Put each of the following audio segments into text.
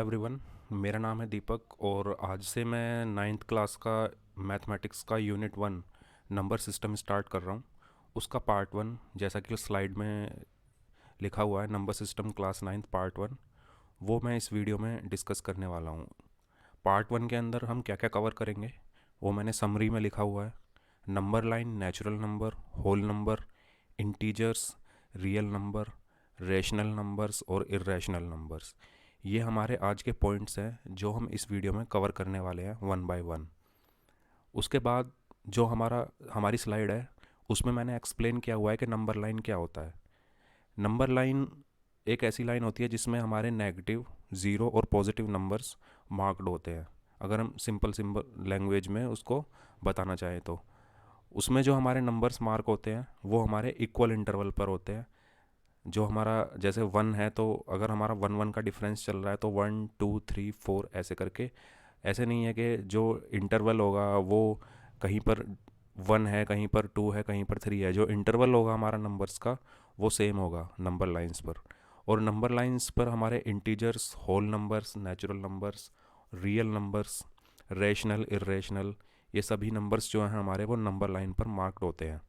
Everyone. मेरा नाम है दीपक और आज से मैं नाइन्थ क्लास का मैथमेटिक्स का यूनिट 1 नंबर सिस्टम स्टार्ट कर रहा हूँ। उसका पार्ट 1 जैसा कि स्लाइड में लिखा हुआ है, number system class 9th part 1, वो मैं इस वीडियो में डिस्कस करने वाला हूँ। पार्ट 1 के अंदर हम क्या क्या कवर करेंगे वो मैंने समरी में लिखा हुआ है। Number line, natural number, whole number, integers, real number, rational numbers और इर्रेशनल नंबर्स, ये हमारे आज के पॉइंट्स हैं जो हम इस वीडियो में कवर करने वाले हैं वन बाय वन। उसके बाद जो हमारी स्लाइड है उसमें मैंने एक्सप्लेन किया हुआ है कि नंबर लाइन क्या होता है। नंबर लाइन एक ऐसी लाइन होती है जिसमें हमारे नेगेटिव, ज़ीरो और पॉजिटिव नंबर्स मार्क्ड होते हैं। अगर हम सिंपल सिंपल लैंग्वेज में उसको बताना चाहें तो उसमें जो हमारे नंबर्स मार्क होते हैं वो हमारे इक्वल इंटरवल पर होते हैं। जो हमारा जैसे 1 है तो अगर हमारा 1 1 का डिफरेंस चल रहा है तो 1 2 3 4 ऐसे करके। ऐसे नहीं है कि जो इंटरवल होगा वो कहीं पर 1 है, कहीं पर 2 है, कहीं पर 3 है। जो इंटरवल होगा हमारा नंबर्स का वो सेम होगा नंबर लाइंस पर। और नंबर लाइंस पर हमारे integers, whole numbers, natural numbers, real numbers, rational, irrational, ये सभी नंबर्स जो हैं हमारे वो नंबर लाइन पर मार्क्ड होते हैं।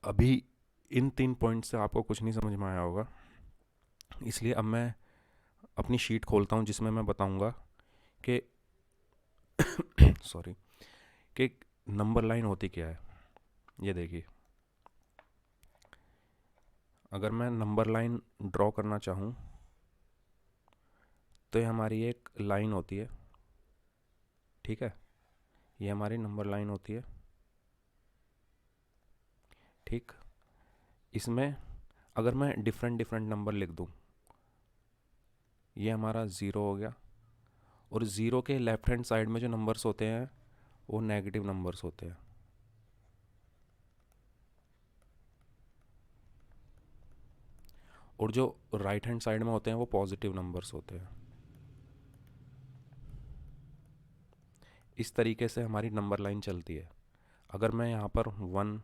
अभी इन 3 पॉइंट से आपको कुछ नहीं समझ में आया होगा, इसलिए अब मैं अपनी शीट खोलता हूँ जिसमें मैं बताऊँगा कि सॉरी, कि नंबर लाइन होती क्या है। ये देखिए, अगर मैं नंबर लाइन ड्रॉ करना चाहूँ तो ये हमारी एक लाइन होती है, ठीक है। ये हमारी नंबर लाइन होती है, ठीक। इसमें अगर मैं डिफरेंट डिफरेंट नंबर लिख दूँ, ये हमारा ज़ीरो हो गया। और ज़ीरो के लेफ्ट हैंड साइड में जो नंबर्स होते हैं वो नेगेटिव नंबर्स होते हैं। और जो राइट हैंड साइड में होते हैं वो पॉजिटिव नंबर्स होते हैं। इस तरीके से हमारी नंबर लाइन चलती है। अगर मैं यहाँ पर 1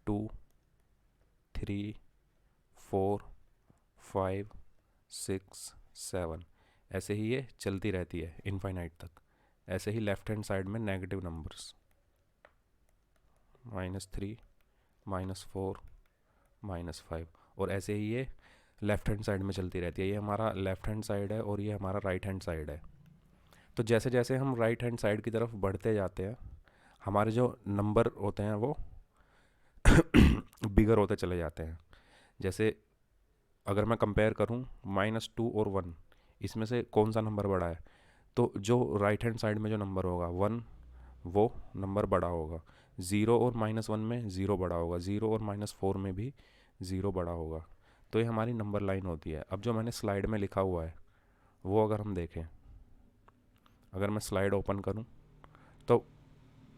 2 3 4 5 6 7 ऐसे ही ये चलती रहती है इनफाइनाइट तक। ऐसे ही लेफ्ट हैंड साइड में नेगेटिव नंबर्स, -3, -4, -5, और ऐसे ही ये लेफ्ट हैंड साइड में चलती रहती है। ये हमारा लेफ्ट हैंड साइड है और ये हमारा राइट हैंड साइड है। तो जैसे जैसे हम राइट हैंड साइड की तरफ बढ़ते जाते हैं हमारे जो नंबर होते हैं वो बिगर होते चले जाते हैं। जैसे अगर मैं कंपेयर करूं -2 और 1, इसमें से कौन सा नंबर बड़ा है, तो जो राइट हैंड साइड में जो नंबर होगा 1 वो नंबर बड़ा होगा। ज़ीरो और -1 में ज़ीरो बड़ा होगा, ज़ीरो और -4 में भी ज़ीरो बड़ा होगा। तो ये हमारी नंबर लाइन होती है। अब जो मैंने स्लाइड में लिखा हुआ है वो अगर हम देखें, अगर मैं स्लाइड ओपन करूं तो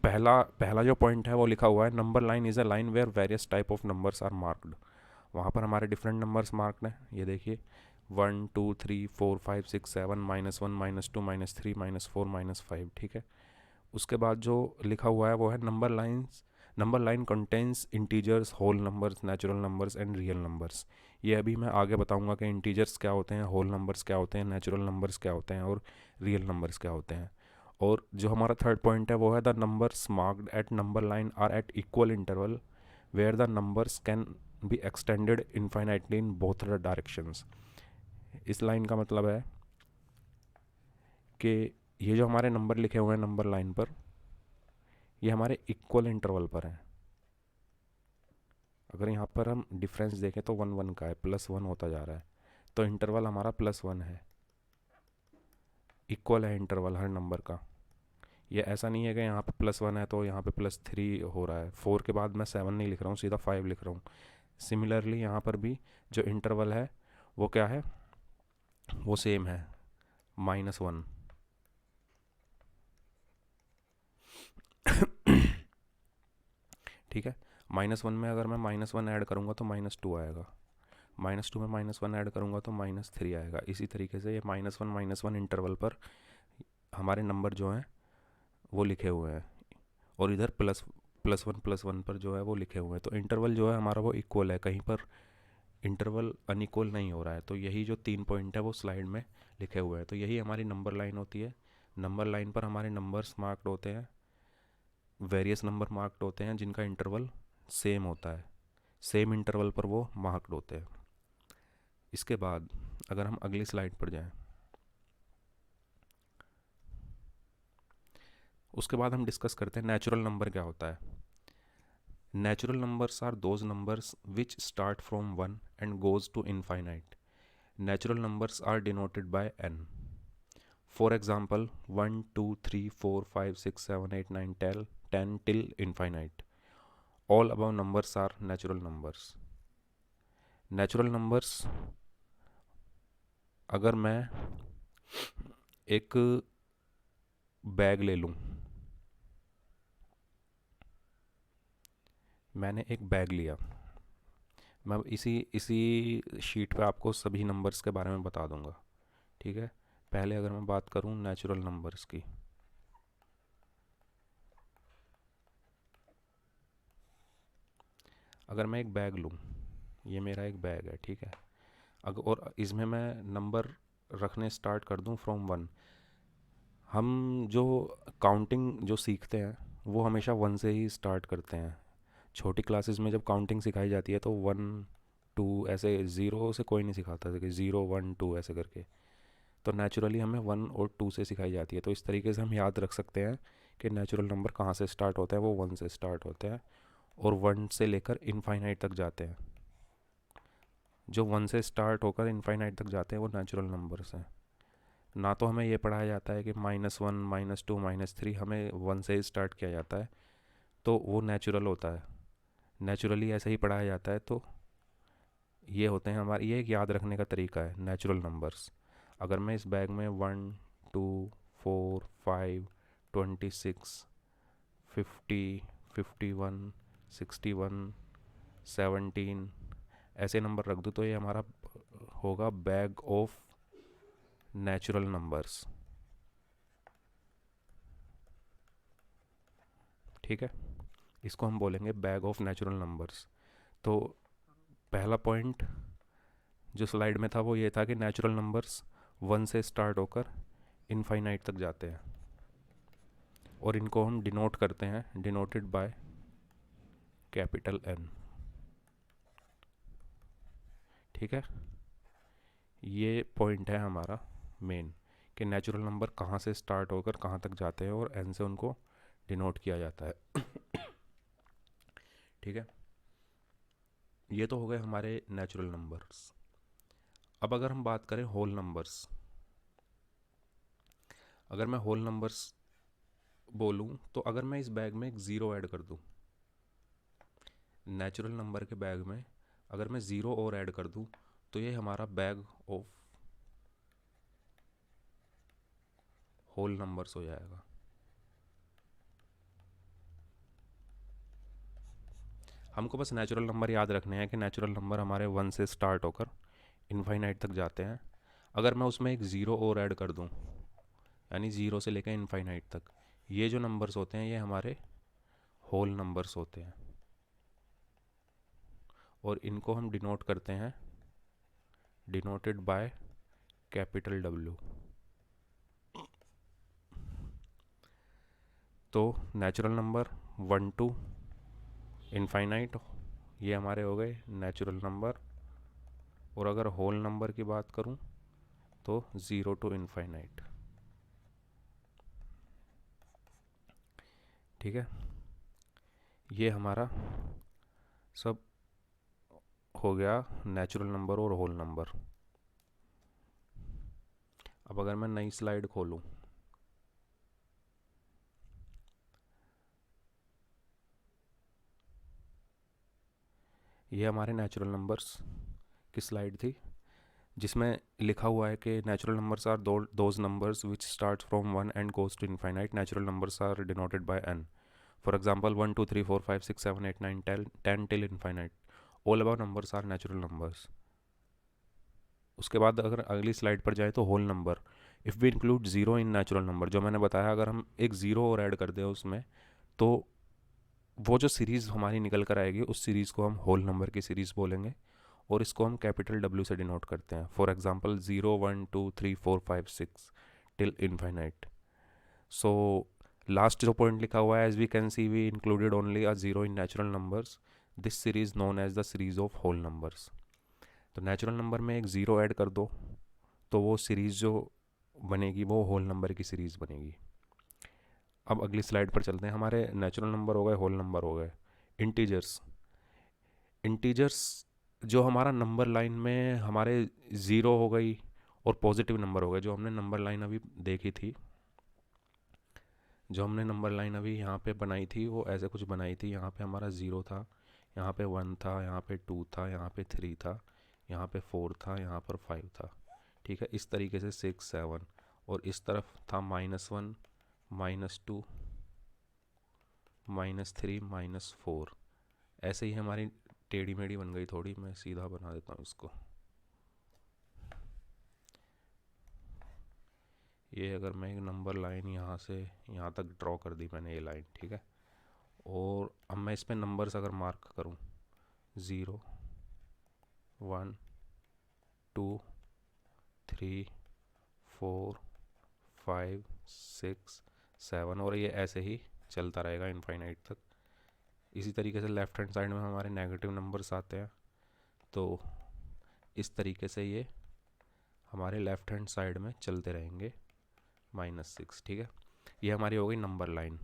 पहला पहला जो पॉइंट है वो लिखा हुआ है, number line is a line where various type of numbers are marked. वहाँ पर हमारे डिफरेंट नंबर्स मार्क्ड हैं। ये देखिए 1 2 3 4 5 6 7, -1 -2 -3 -4 -5, ठीक है। उसके बाद जो लिखा हुआ है वो है number lines, number line contains integers, whole numbers, natural numbers and real numbers. ये अभी मैं आगे बताऊंगा कि इंटीजर्स क्या होते हैं, होल नंबर्स क्या होते हैं, नेचुरल नंबर्स क्या होते हैं और रियल नंबर्स क्या होते हैं। और जो हमारा थर्ड पॉइंट है वो है the numbers marked at number line are at equal interval where the numbers can be extended infinitely in both the directions. इस लाइन का मतलब है कि ये जो हमारे नंबर लिखे हुए हैं नंबर लाइन पर, ये हमारे इक्वल इंटरवल पर हैं। अगर यहाँ पर हम डिफरेंस देखें तो 1 1 का है, +1 होता जा रहा है, तो इंटरवल हमारा +1 है। इक्वल है इंटरवल हर नंबर का। ये ऐसा नहीं है कि यहाँ पे +1 है तो यहाँ पे +3 हो रहा है। 4 के बाद मैं 7 नहीं लिख रहा हूँ, सीधा 5 लिख रहा हूँ। सिमिलरली यहाँ पर भी जो इंटरवल है वो क्या है, वो सेम है, -1। ठीक है। -1 में अगर मैं -1 ऐड करूँगा तो -2 आएगा, -2 में -1 ऐड करूँगा तो -3 आएगा। इसी तरीके से ये -1 इंटरवल पर हमारे नंबर जो हैं वो लिखे हुए हैं, और इधर +1 +1 पर जो है वो लिखे हुए हैं। तो इंटरवल जो है हमारा वो इक्वल है, कहीं पर इंटरवल अनइक्वल नहीं हो रहा है। तो यही जो 3 पॉइंट है वो स्लाइड में लिखे हुए हैं, तो यही हमारी नंबर लाइन होती है। नंबर लाइन पर हमारे नंबर्स मार्क्ड होते हैं, वेरियस नंबर मार्क्ड होते हैं जिनका इंटरवल सेम होता है, सेम इंटरवल पर वो मार्क्ड होते हैं। इसके बाद अगर हम अगली स्लाइड पर जाएं, उसके बाद हम डिस्कस करते हैं नेचुरल नंबर क्या होता है। Natural numbers are those numbers which start from 1 and goes to infinite. Natural numbers are denoted by n. For example, 1, 2, 3, 4, 5, 6, 7, 8, 9, 10 till infinite. All above numbers are natural numbers. Natural numbers, अगर मैं एक bag ले लूँ, मैंने एक bag लिया, मैं इसी इसी शीट पे आपको सभी नंबर्स के बारे में बता दूंगा, ठीक है। पहले अगर मैं बात करूँ नेचुरल नंबर्स की, अगर मैं एक बैग लूँ, ये मेरा एक बैग है, ठीक है। अगर और इसमें मैं नंबर रखने स्टार्ट कर दूँ फ्रॉम 1, हम जो काउंटिंग जो सीखते हैं वो हमेशा 1 से ही स्टार्ट करते हैं। छोटी क्लासेस में जब काउंटिंग सिखाई जाती है तो 1 2 ऐसे, ज़ीरो से कोई नहीं सिखाता था कि 0 1 2 ऐसे करके। तो नेचुरली हमें 1 और 2 से सिखाई जाती है। तो इस तरीके से हम याद रख सकते हैं कि नेचुरल नंबर कहाँ से स्टार्ट होता है, वो 1 से स्टार्ट होते हैं और 1 से लेकर इनफाइनाइट तक जाते हैं। जो 1 से स्टार्ट होकर इनफाइनाइट तक जाते हैं वो नेचुरल नंबर्स हैं। ना तो हमें ये पढ़ाया जाता है कि -1 -2 -3, हमें 1 से ही स्टार्ट किया जाता है, तो वो नेचुरल होता है, नेचुरली ऐसे ही पढ़ाया जाता है। तो ये होते हैं हमारे, ये एक याद रखने का तरीका है नेचुरल नंबर्स। अगर मैं इस बैग में 1 2 4 5 26 50 51 61 17 ऐसे नंबर रख दूँ तो ये हमारा होगा बैग ऑफ नेचुरल नंबर्स, ठीक है। इसको हम बोलेंगे बैग ऑफ नेचुरल नंबर्स। तो पहला पॉइंट जो स्लाइड में था वो ये था कि नेचुरल नंबर्स 1 से स्टार्ट होकर इनफाइनाइट तक जाते हैं और इनको हम डिनोट करते हैं, डिनोटेड बाय कैपिटल N, ठीक है। ये पॉइंट है हमारा मेन कि नेचुरल नंबर कहाँ से स्टार्ट होकर कहाँ तक जाते हैं और N से उनको डिनोट किया जाता है, ठीक है। ये तो हो गए हमारे नेचुरल नंबर्स। अब अगर हम बात करें होल नंबर्स, अगर मैं होल नंबर्स बोलूं तो अगर मैं इस बैग में एक ज़ीरो ऐड कर दूं, नेचुरल नंबर के बैग में अगर मैं ज़ीरो और ऐड कर दूं तो ये हमारा बैग ऑफ होल नंबर्स हो जाएगा। हमको बस नेचुरल नंबर याद रखने हैं कि नेचुरल नंबर हमारे 1 से स्टार्ट होकर इनफाइनाइट तक जाते हैं। अगर मैं उसमें एक ज़ीरो और ऐड कर दूं, यानी ज़ीरो से लेकर इनफाइनाइट तक, ये जो नंबर्स होते हैं ये हमारे होल नंबर्स होते हैं और इनको हम डिनोट करते हैं, डिनोटेड बाय कैपिटल W। तो नेचुरल नंबर 1 टू इनफाइनाइट, ये हमारे हो गए नेचुरल नंबर। और अगर होल नंबर की बात करूं तो 0 टू इनफाइनाइट, ठीक है। ये हमारा सब हो गया नेचुरल नंबर और होल नंबर। अब अगर मैं नई स्लाइड खोलूं, ये हमारे नेचुरल नंबर्स की स्लाइड थी जिसमें लिखा हुआ है कि natural numbers are those numbers which start from 1 and goes to infinite. Natural numbers are denoted by N। For example 1 2 3 4 5 6 7 8 9 10 till infinite. All about numbers are natural numbers. उसके बाद अगर अगली स्लाइड पर जाए तो whole number, if we include zero in natural number, जो मैंने बताया अगर हम एक ज़ीरो और ऐड कर दें उसमें तो वो जो सीरीज़ हमारी निकल कर आएगी उस सीरीज़ को हम होल नंबर की सीरीज़ बोलेंगे। और इसको हम कैपिटल डब्ल्यू से डिनोट करते हैं। For example 0 1 2 3 4 5 6 till infinite. So last जो पॉइंट लिखा हुआ है, as we can see we included only a zero in natural numbers, this series known as the series of whole numbers. तो natural number में एक zero add कर दो तो वो सीरीज़ जो बनेगी वो होल नंबर की सीरीज़ बनेगी। अब अगली स्लाइड पर चलते हैं। हमारे नेचुरल नंबर हो गए, होल नंबर हो गए। इंटीजर्स, इंटीजर्स जो हमारा नंबर लाइन में हमारे ज़ीरो हो गई और पॉजिटिव नंबर हो गए, जो हमने नंबर लाइन अभी देखी थी, जो हमने नंबर लाइन अभी यहाँ पे बनाई थी वो ऐसे कुछ बनाई थी। यहाँ पे हमारा ज़ीरो था, यहाँ पे वन था, यहाँ पे टू था, यहाँ पे थ्री था, यहाँ पे फोर था, यहाँ पर फाइव था। ठीक है, इस तरीके से सिक्स सेवन, और इस तरफ था -1 -2 -3 -4। ऐसे ही हमारी टेढ़ी मेढ़ी बन गई थोड़ी, मैं सीधा बना देता हूँ इसको। ये अगर मैं एक नंबर लाइन यहाँ से यहाँ तक ड्रॉ कर दी मैंने, ये लाइन, ठीक है। और अब मैं इस पर नंबर्स अगर मार्क करूँ, 0 1 2 3 4 5 6 7, और ये ऐसे ही चलता रहेगा इनफाइनाइट तक। इसी तरीके से लेफ़्ट हैंड साइड में हमारे नेगेटिव नंबर्स आते हैं, तो इस तरीके से ये हमारे लेफ़्ट हैंड साइड में चलते रहेंगे -6। ठीक है, ये हमारी हो गई नंबर लाइन।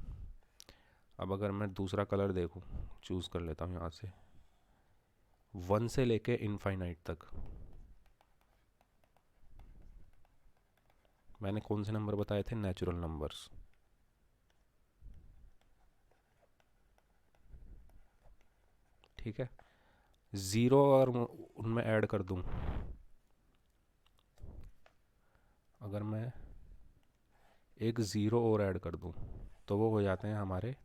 अब अगर मैं दूसरा कलर देखूं, चूज़ कर लेता हूँ यहाँ से, 1 से लेके इनफाइनाइट तक मैंने कौन से नंबर बताए थे? Natural numbers. ठीक है, ज़ीरो और उनमें ऐड कर दूं, अगर मैं एक ज़ीरो और ऐड कर दूं तो वो हो जाते हैं हमारे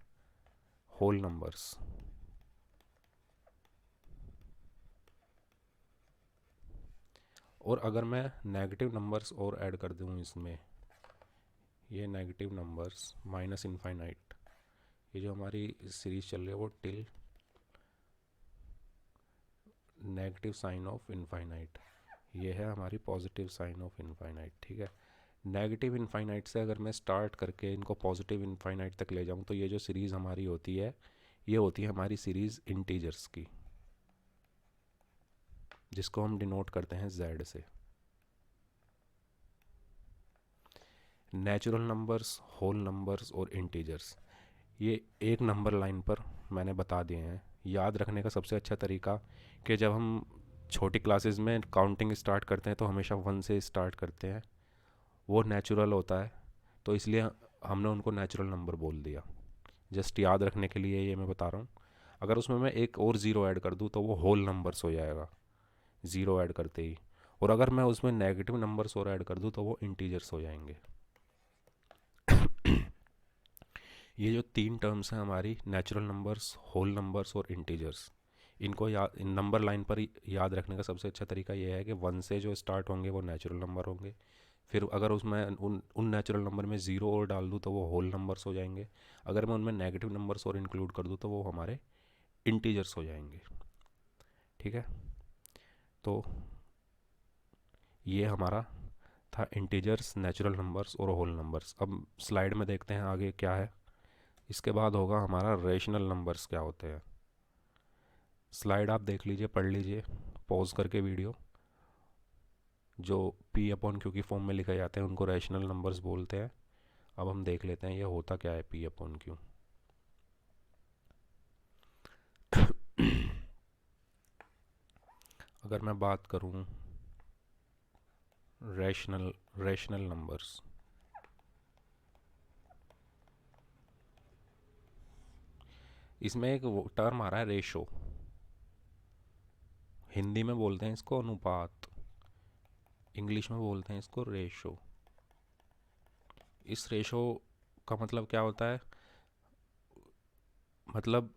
होल नंबर्स। और अगर मैं नेगेटिव नंबर्स और ऐड कर दूं इसमें, ये नेगेटिव नंबर्स माइनस इनफाइनाइट, ये जो हमारी सीरीज चल रही है वो till negative sign of infinite, ये है हमारी पॉजिटिव साइन ऑफ इनफाइनाइट। ठीक है, नेगेटिव इनफाइनाइट से अगर मैं स्टार्ट करके इनको पॉजिटिव इनफाइनाइट तक ले जाऊं तो ये जो सीरीज़ हमारी होती है, ये होती है हमारी सीरीज़ इंटीजर्स की, जिसको हम डिनोट करते हैं z से। नेचुरल नंबर्स, होल नंबर्स और इंटीजर्स, ये एक नंबर लाइन पर मैंने बता दिए हैं। याद रखने का सबसे अच्छा तरीका कि जब हम छोटी क्लासेस में काउंटिंग स्टार्ट करते हैं तो हमेशा 1 से स्टार्ट करते हैं, वो नेचुरल होता है, तो इसलिए हमने उनको नेचुरल नंबर बोल दिया। जस्ट याद रखने के लिए ये मैं बता रहा हूँ। अगर उसमें मैं एक और ज़ीरो ऐड कर दूँ तो वो होल नंबर्स हो जाएगा ज़ीरो ऐड करते ही, और अगर मैं उसमें नेगेटिव नंबर्स और ऐड कर दूँ तो वो इंटीजर्स हो जाएंगे। ये जो तीन टर्म्स हैं हमारी, नेचुरल नंबर्स, होल नंबर्स और इंटीजर्स, इनको याद नंबर लाइन पर याद रखने का सबसे अच्छा तरीका ये है कि 1 से जो स्टार्ट होंगे वो नेचुरल नंबर होंगे, फिर अगर उसमें उन नेचुरल नंबर में ज़ीरो और डाल दूँ तो वो होल नंबर्स हो जाएंगे, अगर मैं उनमें नेगेटिव नंबर्स और इंक्लूड कर दूँ तो वो हमारे इंटीजर्स हो जाएंगे। ठीक है, तो ये हमारा था इंटीजर्स, नेचुरल नंबर्स और होल नंबर्स। अब स्लाइड में देखते हैं आगे क्या है। इसके बाद होगा हमारा रेशनल नंबर्स क्या होते हैं। स्लाइड आप देख लीजिए, पढ़ लीजिए पॉज करके वीडियो। जो पी अपॉन क्यू की फॉर्म में लिखे जाते हैं उनको रेशनल नंबर्स बोलते हैं। अब हम देख लेते हैं ये होता क्या है पी अपॉन क्यू। अगर मैं बात करूं रेशनल नंबर्स, इसमें एक टर्म आ रहा है रेशो, हिंदी में बोलते हैं इसको अनुपात, इंग्लिश में बोलते हैं इसको रेशो। इस रेशो का मतलब क्या होता है? मतलब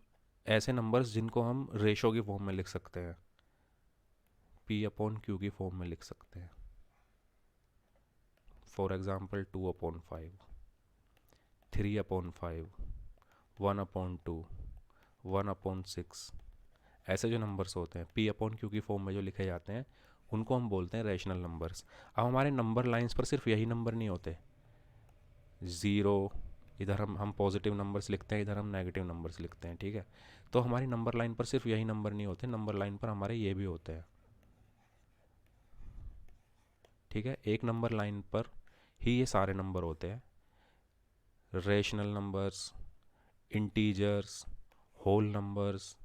ऐसे नंबर्स जिनको हम रेशो की फॉर्म में लिख सकते हैं, पी अपॉन क्यू की फॉर्म में लिख सकते हैं। फॉर एग्जाम्पल 2/5, 3/5, 1/2, 1/6, ऐसे जो नंबर्स होते हैं पी अपॉन क्यू की फॉर्म में जो लिखे जाते हैं उनको हम बोलते हैं रैशनल नंबर्स। अब हमारे नंबर लाइंस पर सिर्फ यही नंबर नहीं होते, ज़ीरो, इधर हम पॉजिटिव नंबर्स लिखते हैं, इधर हम नेगेटिव नंबर्स लिखते हैं, ठीक है। तो हमारी नंबर लाइन पर सिर्फ यही नंबर नहीं होते, नंबर लाइन पर हमारे ये भी होते हैं, ठीक है। एक नंबर लाइन पर ही ये सारे नंबर होते हैं, rational numbers, integers, whole numbers,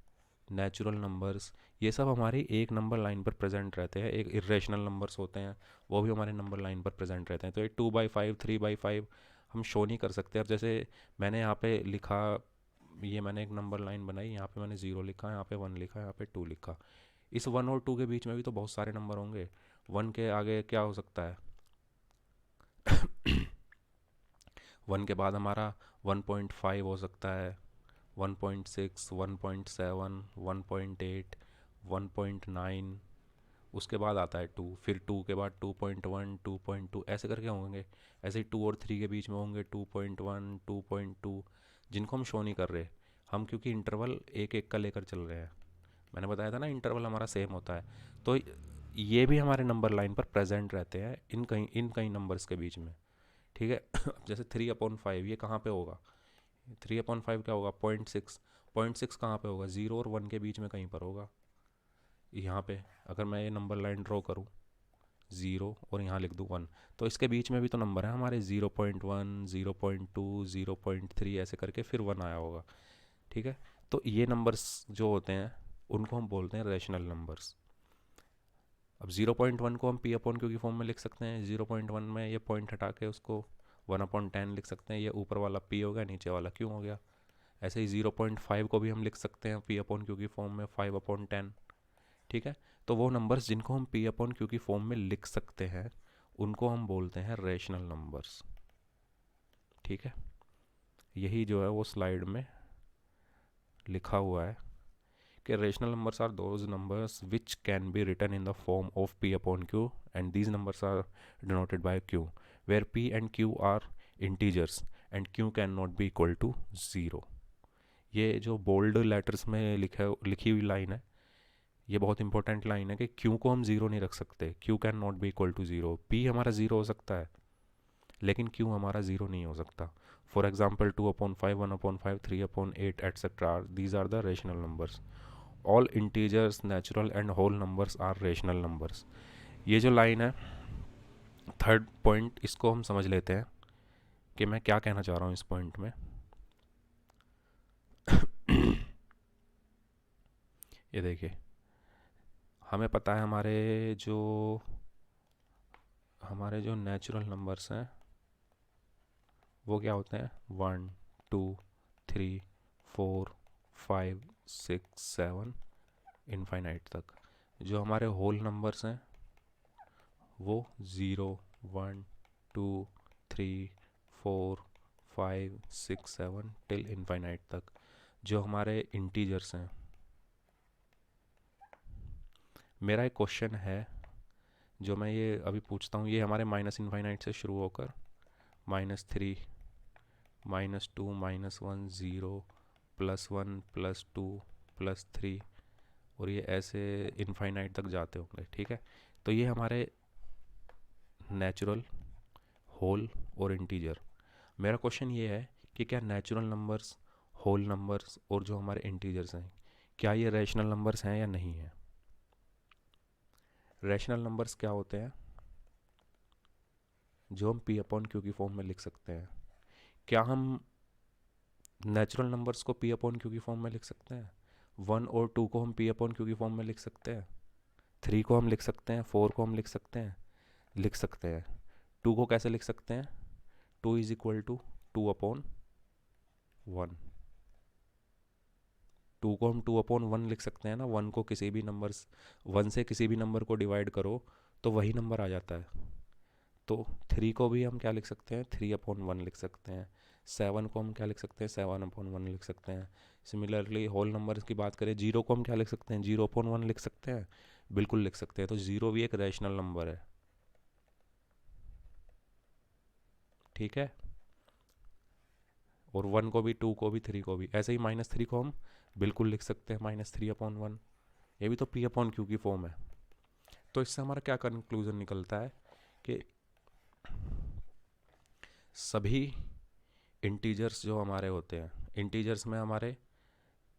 natural numbers, ये सब हमारी एक नंबर लाइन पर प्रेजेंट रहते हैं। एक इरेशनल नंबर्स होते हैं, वो भी हमारे नंबर लाइन पर प्रेजेंट रहते हैं। तो ये 2/5 3/5 हम शो नहीं कर सकते। अब जैसे मैंने यहाँ पे लिखा, ये मैंने एक नंबर लाइन बनाई, यहाँ पे मैंने 0 लिखा, यहाँ पे 1 लिखा, यहाँ पे 2 लिखा। इस 1 और 2 के बीच में भी तो बहुत सारे नंबर होंगे। 1 के आगे क्या हो सकता है 1 के बाद हमारा 1.5 हो सकता है, 1.6, 1.7, 1.8, 1.9, उसके बाद आता है 2, फिर 2 के बाद 2.1, 2.2, ऐसे करके होंगे। ऐसे ही 2 और 3 के बीच में होंगे 2.1, 2.2, जिनको हम शो नहीं कर रहे हम, क्योंकि इंटरवल एक एक का लेकर चल रहे हैं। मैंने बताया था ना इंटरवल हमारा सेम होता है। तो ये भी हमारे नंबर लाइन पर प्रेजेंट रहते हैं इन कई नंबर्स के बीच में, ठीक है। अब जैसे 3/5 ये कहाँ पे होगा, 3/5 क्या होगा 0.6, 0.6 कहाँ पे होगा, 0 और 1 के बीच में कहीं पर होगा। यहाँ पे अगर मैं ये नंबर लाइन ड्रॉ करूँ 0 और यहाँ लिख दूँ 1, तो इसके बीच में भी तो नंबर है हमारे 0.1, 0.2, 0.3, ऐसे करके फिर 1 आया होगा, ठीक है। तो ये नंबर्स जो होते हैं उनको हम बोलते हैं रैशनल नंबर्स। अब 0.1 को हम पी अपॉन क्यू की फॉर्म में लिख सकते हैं। 0.1 में ये पॉइंट हटा के उसको 1/10 लिख सकते हैं। ये ऊपर वाला पी हो गया, नीचे वाला क्यू हो गया। ऐसे ही 0.5 को भी हम लिख सकते हैं पी अपॉन क्यू की फॉर्म में 5/10, ठीक है। तो वो नंबर्स जिनको हम पी अपॉन क्यू की फॉर्म में लिख सकते हैं उनको हम बोलते हैं रैशनल नंबर्स, ठीक है। यही जो है वो स्लाइड में लिखा हुआ है कि rational numbers are those numbers which can be written in the form of p upon q, and these numbers are denoted by q, where p and q are integers and q cannot be equal to 0। ये जो bold letters में लिखी हुई line है, ये बहुत important line है कि q को हम 0 नहीं रख सकते, q can not be equal to 0। p हमारा 0 हो सकता है लेकिन q हमारा 0 नहीं हो सकता। For example 2/5, 1/5, 3/8 etcetera, these are the rational numbers. All integers, natural and whole numbers are rational numbers. ये जो लाइन है थर्ड पॉइंट, इसको हम समझ लेते हैं कि मैं क्या कहना चाह रहा हूँ इस पॉइंट में। ये देखिए, हमें पता है हमारे जो नेचुरल नंबर्स हैं वो क्या होते हैं 1, 2, 3, 4, 5, 6, 7 इनफाइनाइट तक। जो हमारे होल नंबर्स हैं वो 0, 1, 2, 3, 4, 5, 6, 7 टिल इनफाइनाइट तक। जो हमारे इंटीजर्स हैं, मेरा एक क्वेश्चन है जो मैं ये अभी पूछता हूँ, ये हमारे माइनस इनफाइनाइट से शुरू होकर -3, -2, -1, 0, +1, +2, +3 और ये ऐसे इनफाइनाइट तक जाते होंगे, ठीक है। तो ये हमारे नेचुरल, होल और इंटीजर। मेरा क्वेश्चन ये है कि क्या नेचुरल नंबर्स, होल नंबर्स और जो हमारे इंटीजर्स हैं, क्या ये रैशनल नंबर्स हैं या नहीं हैं। रैशनल नंबर्स क्या होते हैं जो हम पी अपॉन क्यू की फॉर्म में लिख सकते हैं। क्या हम नेचुरल नंबर्स को पी अपॉन क्यू की फॉर्म में लिख सकते हैं। 1 और 2 को हम पी अपॉन क्यू की फॉर्म में लिख सकते हैं। 3 को हम लिख सकते हैं, 4 को हम लिख सकते हैं। 2 को कैसे लिख सकते हैं, 2 इज इक्वल टू 2/1। 2 को हम 2/1 लिख सकते हैं ना। 1 को किसी भी नंबर्स 1 से किसी भी नंबर को डिवाइड करो तो वही नंबर आ जाता है। तो 3 को भी हम क्या लिख सकते हैं 3/1 लिख सकते हैं। 7 को हम क्या लिख सकते हैं 7/1 लिख सकते हैं। सिमिलरली होल नंबर्स की बात करें, 0 को हम क्या लिख सकते हैं 0/1 लिख सकते हैं, बिल्कुल लिख सकते हैं। तो 0 भी एक रैशनल नंबर है, ठीक है। और 1 को भी, 2 को भी, 3 को भी। ऐसे ही -3 को हम बिल्कुल लिख सकते हैं -3/1। ये भी तो पी अपॉन क्यू की फॉर्म है। तो इससे हमारा क्या कंक्लूजन निकलता है कि सभी इंटीजर्स जो हमारे होते हैं, इंटीजर्स में हमारे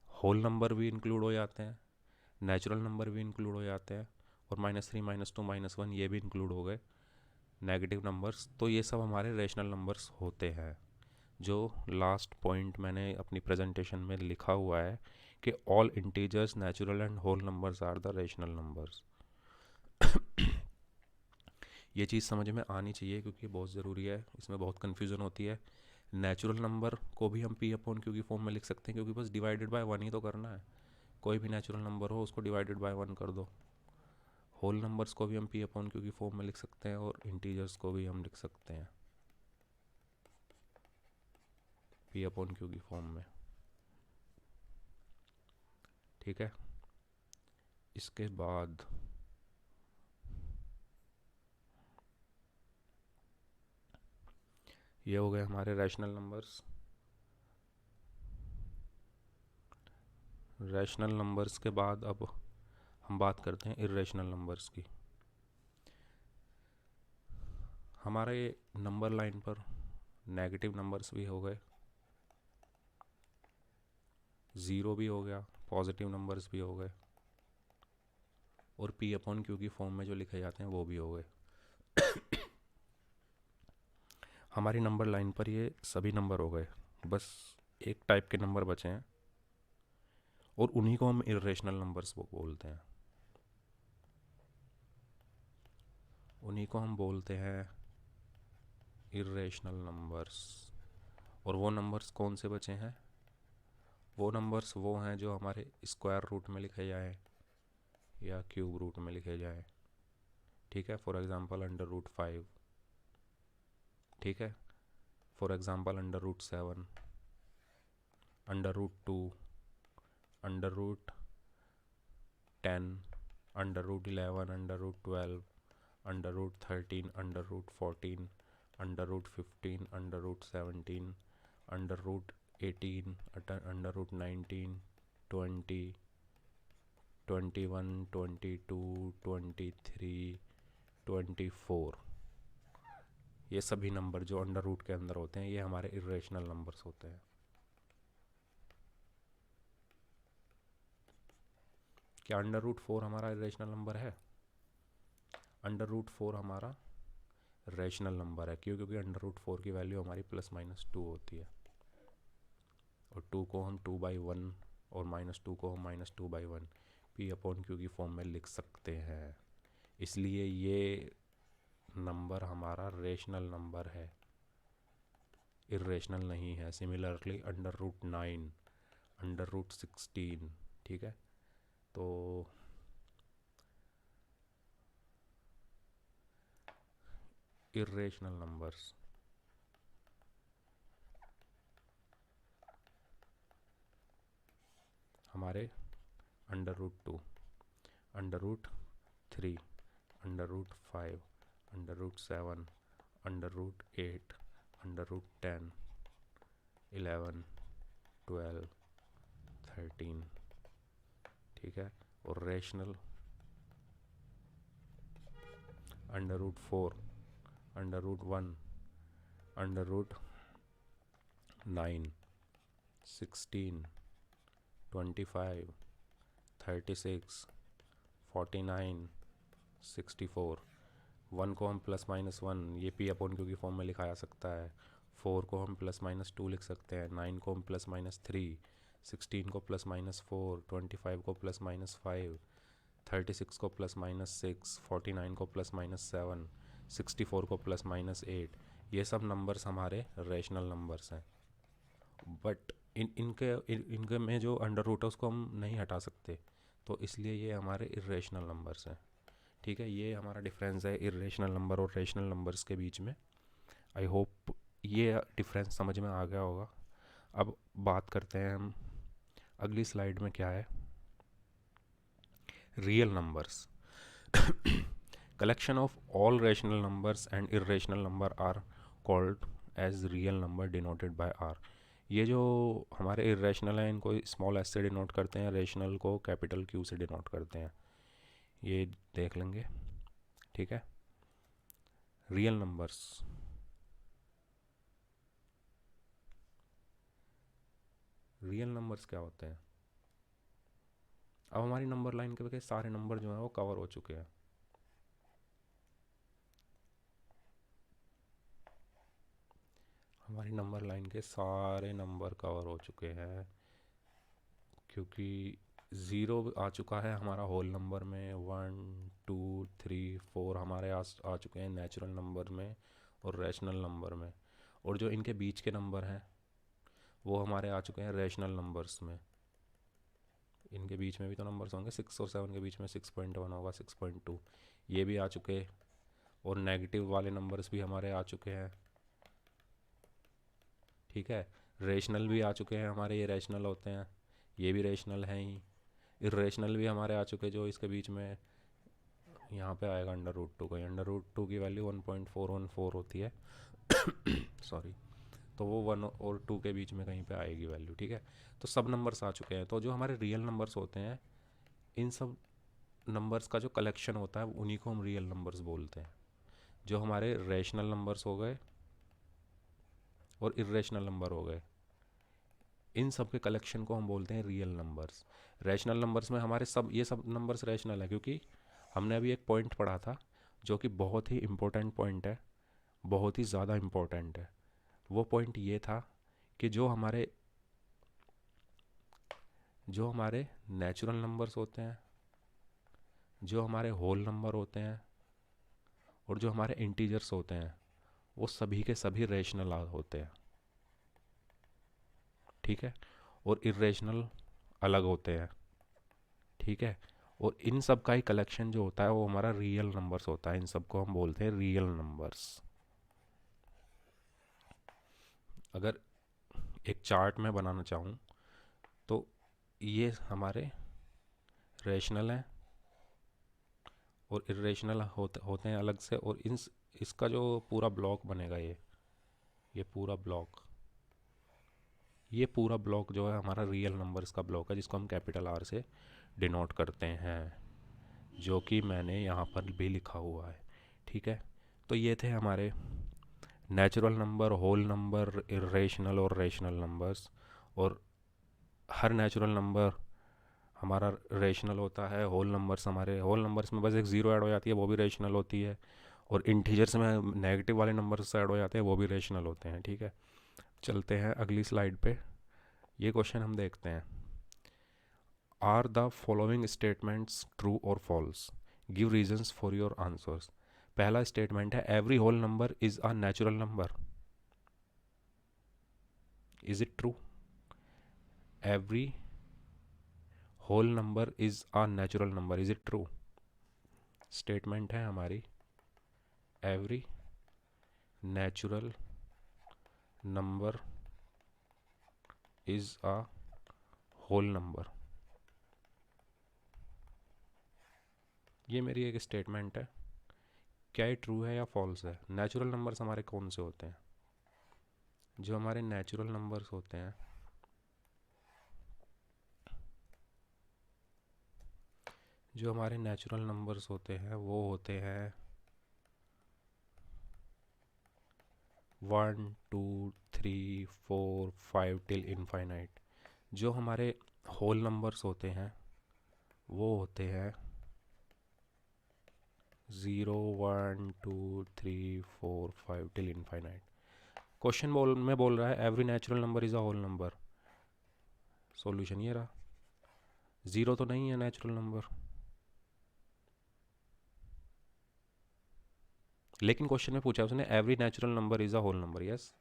होल नंबर भी इंक्लूड हो जाते हैं, नेचुरल नंबर भी इंक्लूड हो जाते हैं, और -3 -2 -1 ये भी इंक्लूड हो गए, नेगेटिव नंबर्स। तो ये सब हमारे रेशनल नंबर्स होते हैं। जो लास्ट पॉइंट मैंने अपनी प्रेजेंटेशन में लिखा हुआ है कि all integers, natural and whole numbers are the rational numbers. ये चीज़ समझ में आनी चाहिए क्योंकि बहुत ज़रूरी है, इसमें बहुत कन्फ्यूज़न होती है। नेचुरल नंबर को भी हम पी अपॉन क्यू की फॉर्म में लिख सकते हैं क्योंकि बस डिवाइडेड बाय 1 ही तो करना है। कोई भी नेचुरल नंबर हो उसको डिवाइडेड बाय 1 कर दो। होल नंबर्स को भी हम पी अपॉन क्यू की फॉर्म में लिख सकते हैं और इंटीजर्स को भी हम लिख सकते हैं पी अपॉन क्यू की फॉर्म में। ठीक है, इसके बाद ये हो गए हमारे रैशनल नंबर्स। रैशनल नंबर्स के बाद अब हम बात करते हैं इर्रेशनल नंबर्स की। हमारे नंबर लाइन पर नेगेटिव नंबर्स भी हो गए, ज़ीरो भी हो गया, पॉजिटिव नंबर्स भी हो गए, और पी अपॉन क्यू की फॉर्म में जो लिखे जाते हैं वो भी हो गए। हमारी नंबर लाइन पर ये सभी नंबर हो गए, बस एक टाइप के नंबर बचे हैं और उन्हीं को हम इर्रेशनल नंबर्स बोलते हैं। उन्हीं को हम बोलते हैं इर्रेशनल नंबर्स। और वो नंबर्स कौन से बचे हैं? वो नंबर्स वो हैं जो हमारे स्क्वायर रूट में लिखे जाए या क्यूब रूट में लिखे जाए। ठीक है, फॉर एग्जांपल √5। ठीक है, फॉर एग्जांपल √7, √2, √10, √11, √12, √13, √14, √15, √17, √18, √19, 20, 21, 22, 23, 24। ये सभी नंबर जो अंडर रूट के अंदर होते हैं ये हमारे इर्रेशनल नंबर्स होते हैं। क्या √4 हमारा इरेशनल नंबर है? √4 हमारा रेशनल नंबर है। क्यों? क्योंकि √4 की वैल्यू हमारी +-2 होती है, और 2 को हम 2/1 और -2 को हम -2/1 पी अपॉन क्यू की फॉर्म में लिख सकते हैं। इसलिए ये नंबर हमारा रेशनल नंबर है, इरेशनल नहीं है। सिमिलरली √9, √16। ठीक है, तो इरेशनल नंबर्स हमारे √2, √3, √5, √7, √8, √10, 11, 12, 13। ठीक है, और रेशनल √4, √1, √9, 16, 25, 36, 49, 64। 1 को हम +-1 ये पी अपॉन क्यू की फॉर्म में लिखा जा सकता है। 4 को हम +-2 लिख सकते हैं। 9 को हम +-3, 16 को +-4, 25 को +-5, 36 को +-6, 49 को +-7, 64 को +-8। ये सब नंबर्स हमारे रेशनल नंबर्स हैं। बट इनके में जो अंडर रूट है उसको हम नहीं हटा सकते, तो इसलिए ये हमारे इरेशनल नंबर्स हैं। ठीक है, ये हमारा डिफरेंस है इरेशनल नंबर और रेशनल नंबर्स के बीच में। आई होप ये डिफरेंस समझ में आ गया होगा। अब बात करते हैं हम अगली स्लाइड में क्या है, real numbers. collection of all rational numbers and irrational number are called as real number denoted by r। ये जो हमारे इरेशनल हैं इनको स्मॉल एस से डिनोट करते हैं, रेशनल को कैपिटल क्यू से डिनोट करते हैं, ये देख लेंगे। ठीक है। रियल नंबर्स, रियल नंबर्स क्या होते हैं? अब हमारी नंबर लाइन के सारे नंबर जो हैं वो कवर हो चुके हैं। हमारी नंबर लाइन के सारे नंबर कवर हो चुके हैं, क्योंकि ज़ीरो आ चुका है हमारा होल नंबर में, 1 2 3 4 हमारे आ चुके हैं नेचुरल नंबर में और रैशनल नंबर में, और जो इनके बीच के नंबर हैं वो हमारे आ चुके हैं रैशनल नंबर्स में। इनके बीच में भी तो नंबर्स होंगे, 6 और 7 के बीच में 6.1 होगा, 6.2, ये भी आ चुके। और नेगेटिव वाले नंबर्स भी हमारे आ चुके हैं। ठीक है। रेशनल भी आ चुके हैं हमारे, ये रैशनल होते हैं, ये भी रेशनल हैं ही। इरेशनल भी हमारे आ चुके, जो इसके बीच में यहाँ पे आएगा अंडर रूट 2 का, अंडर रूट 2 की वैल्यू 1.414 होती है सॉरी। तो वो 1 और 2 के बीच में कहीं पे आएगी वैल्यू। ठीक है। तो सब नंबर्स आ चुके हैं। तो जो हमारे रियल नंबर्स होते हैं, इन सब नंबर्स का जो कलेक्शन होता है उन्हीं को हम रियल नंबर्स बोलते हैं। जो हमारे रैशनल नंबर्स हो गए और इरेशनल नंबर हो गए, इन सब के कलेक्शन को हम बोलते हैं रियल नंबर्स। रैशनल नंबर्स में हमारे ये सब नंबर्स रैशनल है, क्योंकि हमने अभी एक पॉइंट पढ़ा था जो कि बहुत ही इम्पोर्टेंट पॉइंट है, बहुत ही ज़्यादा इम्पोर्टेंट है। वो पॉइंट ये था कि जो हमारे नेचुरल नंबर्स होते हैं, जो हमारे होल नंबर होते हैं और जो हमारे इंटीजर्स होते हैं, वो सभी के सभी रेशनल होते हैं। ठीक है। और इरेशनल अलग होते हैं। ठीक है। और इन सब का ही कलेक्शन जो होता है वो हमारा रियल नंबर्स होता है। इन सब को हम बोलते हैं रियल नंबर्स। अगर एक चार्ट में बनाना चाहूँ तो ये हमारे रेशनल हैं और इरेशनल होते हैं अलग से, और इसका जो पूरा ब्लॉक बनेगा, ये पूरा ब्लॉक, ये पूरा ब्लॉक जो है हमारा रियल नंबर्स का ब्लॉक है, जिसको हम कैपिटल आर से डिनोट करते हैं, जो कि मैंने यहाँ पर भी लिखा हुआ है। ठीक है। तो ये थे हमारे natural number, whole number, irrational और रेशनल नंबर्स। और हर नेचुरल नंबर हमारा रेशनल होता है। होल नंबर्स में बस एक ज़ीरो ऐड हो जाती है, वो भी रेशनल होती है। और इंटीजर्स में नेगेटिव वाले नंबर्स ऐड हो जाते हैं, वो भी रेशनल होते हैं। ठीक है। चलते हैं अगली स्लाइड पे। ये क्वेश्चन हम देखते हैं। Are the following statements true और false? Give reasons for your answers. पहला स्टेटमेंट है, every whole number is a natural number. Is it true? Every whole number is a natural number, is it true? Statement है हमारी, every natural number is a whole number. ये मेरी एक statement है। क्या ये ट्रू है या फॉल्स है? नेचुरल नंबर्स हमारे कौन से होते हैं? जो हमारे नेचुरल नंबर्स होते हैं, जो हमारे नेचुरल नंबर्स होते हैं वो होते हैं 1 2 3 4 5 टिल इनफाइनाइट। जो हमारे होल नंबर्स होते हैं वो होते हैं 0 1 2 3 4 5 टिल इनफाइनाइट। क्वेश्चन बोल रहा है every natural number is a whole number. Solution ये रहा, ज़ीरो तो नहीं है नेचुरल नंबर। लेकिन क्वेश्चन में पूछा उसने every natural number is a whole number. Yes,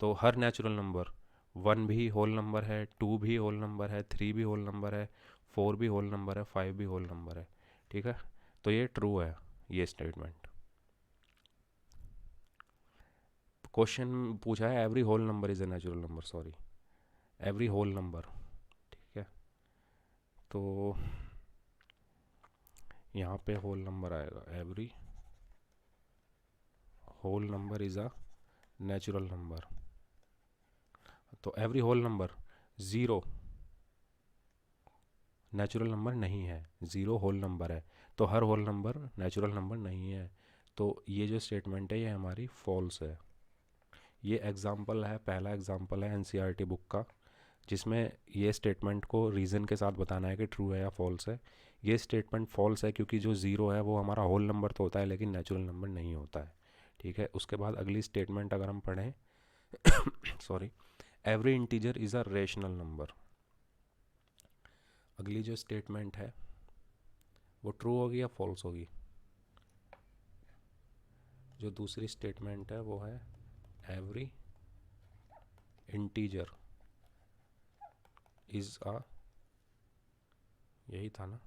तो हर नेचुरल नंबर, 1 भी होल नंबर है, 2 भी होल नंबर है, 3 भी होल नंबर है, 4 भी होल नंबर है, 5 भी होल नंबर है। ठीक है। तो ये ट्रू है, ये स्टेटमेंट। क्वेश्चन पूछा है every whole number is a natural number, sorry, every whole number. ठीक है। तो यहाँ पे होल नंबर आएगा, every whole number is a natural number. तो every whole number, zero natural number नहीं है, ज़ीरो होल नंबर है, तो हर होल नंबर नेचुरल नंबर नहीं है। तो ये जो स्टेटमेंट है ये हमारी फॉल्स है। ये एग्जाम्पल है, पहला एग्जाम्पल है एनसीईआरटी बुक का, जिसमें ये स्टेटमेंट को रीज़न के साथ बताना है कि ट्रू है या फॉल्स है। ये स्टेटमेंट फॉल्स है क्योंकि जो ज़ीरो है वो हमारा होल नंबर तो होता है लेकिन नेचुरल नंबर नहीं होता है। ठीक है, उसके बाद अगली स्टेटमेंट अगर हम पढ़ें sorry, every integer is a rational number. अगली जो स्टेटमेंट है वो ट्रू होगी या फॉल्स होगी? जो दूसरी स्टेटमेंट है वो है एवरी इंटीजर इज़ अ, यही था ना,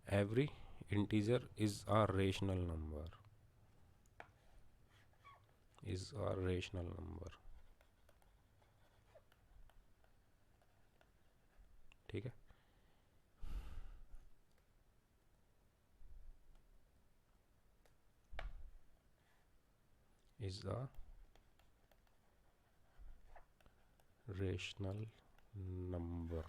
every integer is a rational number, is a rational number. ठीक है, इज़ अ रेशनल नंबर।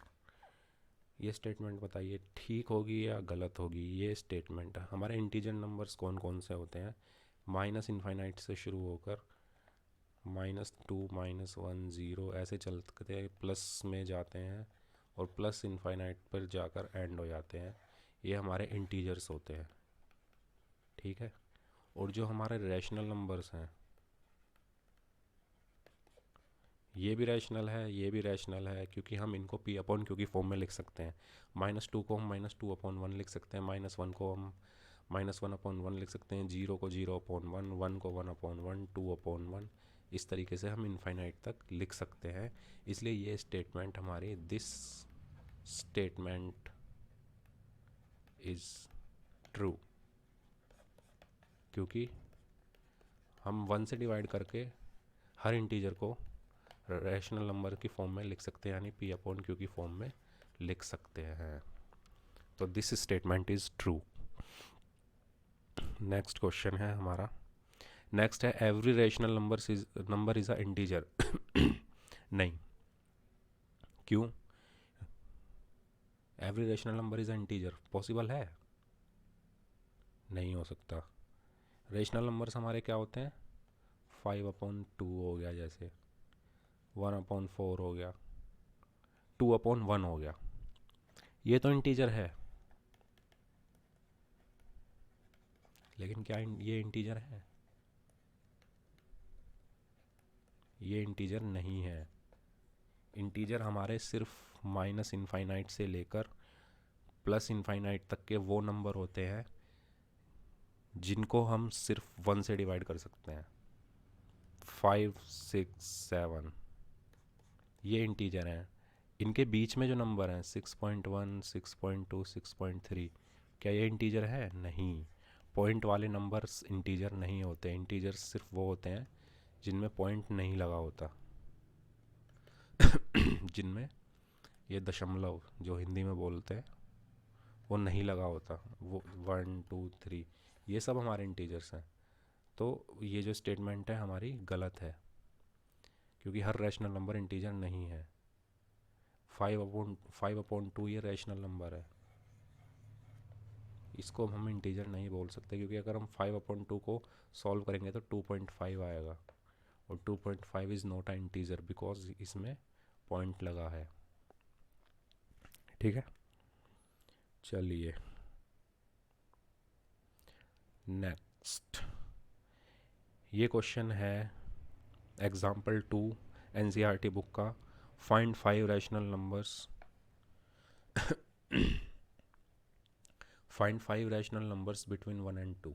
ये स्टेटमेंट बताइए ठीक होगी या गलत होगी? ये स्टेटमेंट हमारे इंटीजर नंबर्स कौन कौन से होते हैं? माइनस इनफाइनाइट से शुरू होकर -2 -1 0 ऐसे चलते प्लस में जाते हैं और प्लस इनफाइनाइट पर जाकर एंड हो जाते हैं। ये हमारे इंटीजर्स होते हैं। ठीक है, और जो हमारे रैशनल नंबर्स हैं ये भी रैशनल है, ये भी रैशनल है, क्योंकि हम इनको पी अपॉन क्यू की फॉर्म में लिख सकते हैं। -2 को हम -2/1 लिख सकते हैं, -1 को हम -1/1 लिख सकते हैं, 0 को 0/1, 1 को 1/1, 2/1। इस तरीके से हम इनफाइनाइट तक लिख सकते हैं। इसलिए ये स्टेटमेंट हमारी, दिस स्टेटमेंट इज़ ट्रू, क्योंकि हम 1 से डिवाइड करके हर इंटीजर को रैशनल नंबर की फॉर्म में लिख सकते हैं, यानी पी अपॉन क्यू की फॉर्म में लिख सकते हैं। तो this statement is true. Next question है हमारा, नेक्स्ट है every rational number is a integer. नहीं, क्यों? Every rational number is a integer possible है? नहीं हो सकता। रैशनल नंबर्स हमारे क्या होते हैं? 5/2 हो गया, जैसे 1/4 हो गया, 2/1 हो गया, ये तो इंटीजर है। लेकिन क्या ये इंटीजर है? ये इंटीजर नहीं है। इंटीजर हमारे सिर्फ माइनस इनफाइनाइट से लेकर प्लस इनफाइनाइट तक के वो नंबर होते हैं जिनको हम सिर्फ 1 से डिवाइड कर सकते हैं। 5 6 7 ये इंटीजर हैं। इनके बीच में जो नंबर हैं 6.1 6.2 6.3, क्या ये इंटीजर है? नहीं। पॉइंट वाले नंबर्स इंटीजर नहीं होते। इंटीजर सिर्फ वो होते हैं जिनमें पॉइंट नहीं लगा होता। जिनमें ये दशमलव जो हिंदी में बोलते हैं वो नहीं लगा होता, वो 1 2 3 ये सब हमारे इंटीजर्स हैं। तो ये जो स्टेटमेंट है हमारी गलत है, क्योंकि हर रैशनल नंबर इंटीजर नहीं है। 5/2 ये रैशनल नंबर है, इसको हम इंटीजर नहीं बोल सकते, क्योंकि अगर हम 5/2 को सॉल्व करेंगे तो 2.5 आएगा, और 2.5 is not a integer because इसमें पॉइंट लगा है। ठीक है, चलिए नेक्स्ट। ये क्वेश्चन है एग्जाम्पल 2 एनसीईआरटी बुक का, find 5 rational numbers, find 5 rational numbers between 1 and 2।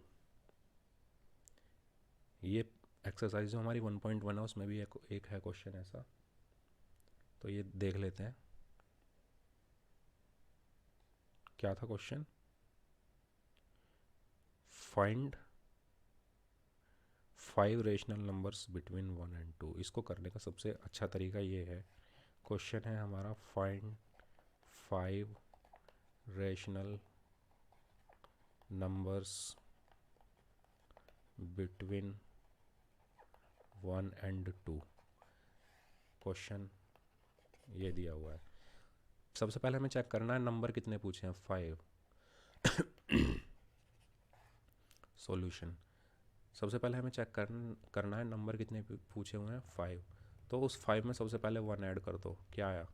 ये एक्सरसाइज जो हमारी 1.1 है उसमें भी एक है क्वेश्चन ऐसा, तो ये देख लेते हैं। क्या था question? Find 5 rational numbers between 1 and 2। इसको करने का सबसे अच्छा तरीका ये है, क्वेश्चन है हमारा find 5 rational numbers between 1 and 2। Question ये दिया हुआ है। सबसे पहले हमें चेक करना है नंबर कितने पूछे हैं, 5। सॉल्यूशन, सबसे पहले हमें चेक करना है नंबर कितने पूछे हुए हैं, 5। तो उस 5 में सबसे पहले 1 ऐड कर दो, क्या आया,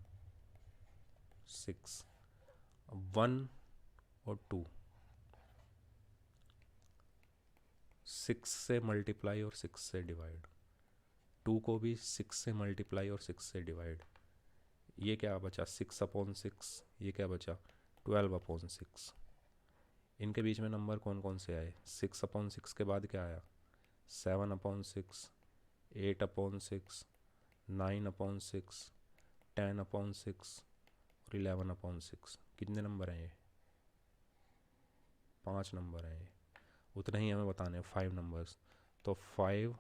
6। 1 और 2, 6 से मल्टीप्लाई और 6 से डिवाइड, 2 को भी 6 से मल्टीप्लाई और 6 से डिवाइड, ये क्या बचा, 6/6, ये क्या बचा, 12/6। इनके बीच में नंबर कौन कौन से आए, 6/6 के बाद क्या आया, 7/6, 8/6, 9/6, 10/6 और 11/6। कितने नंबर हैं ये, 5 नंबर हैं ये। उतने ही हमें बताने हैं 5 नंबर्स। तो 5